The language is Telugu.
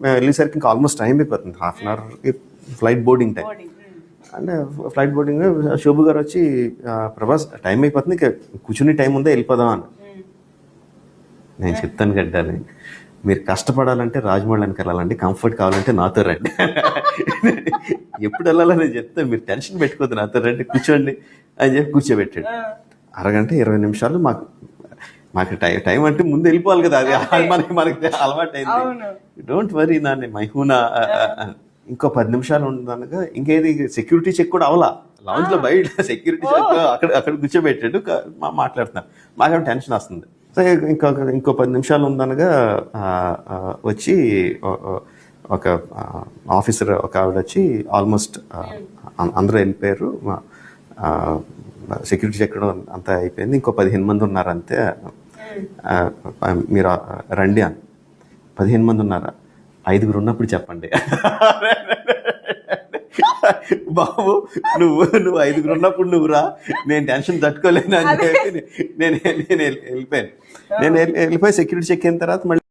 మేము వెళ్ళేసరికి ఇంకా ఆల్మోస్ట్ టైం అయిపోతుంది, 1/2 అవర్కి ఫ్లైట్ బోర్డింగ్ టైం. అంటే ఫ్లైట్ బోర్డింగ్ శోభు గారు వచ్చి ప్రభాస్ టైం అయిపోతుంది, ఇంకా కూర్చుని టైం ఉందా వెళ్ళిపోదాం అని. నేను చెప్తాను గడ్డాలి, మీరు కష్టపడాలంటే రాజమౌళికి వెళ్ళాలండి, కంఫర్ట్ కావాలంటే నాతో రండి. ఎప్పుడు వెళ్ళాలని చెప్తే మీరు టెన్షన్ పెట్టుకోవద్దు, నాతో రండి కూర్చోండి అని చెప్పి కూర్చోబెట్టాడు. 1-20 నిమిషాలు మాకు టైం అంటే ముందు వెళ్ళిపోవాలి కదా, అది మనకి అలవాటు అయింది. డోంట్ వరీ నాన్న మైహూనా, ఇంకో 10 నిమిషాలు ఉండదనగా ఇంకేది సెక్యూరిటీ చెక్ కూడా అవలా, లాంజ్ లో బయట సెక్యూరిటీ చెక్ అక్కడ కూర్చోబెట్టాడు. మాట్లాడుతున్నారు, మాకేమో టెన్షన్ వస్తుంది. సో ఇంకో 10 నిమిషాలు ఉందనగా వచ్చి ఒక ఆఫీసర్ ఒక ఆవిడ వచ్చి ఆల్మోస్ట్ అందరూ వెళ్ళిపోయారు, సెక్యూరిటీ చెక్ అంతా అయిపోయింది, ఇంకో 15 మంది ఉన్నారు అంతే, మీరు రండి అని. 15 మంది ఉన్నారా, 5 ఉన్నప్పుడు చెప్పండి. బాబు నువ్వు 5 ఉన్నప్పుడు నువ్వు రా, నేను టెన్షన్ తట్టుకోలేను అని చెప్పి నేను వెళ్ళిపోయాను. నేను వెళ్ళిపోయి సెక్యూరిటీ చెక్ అయిన తర్వాత మళ్ళీ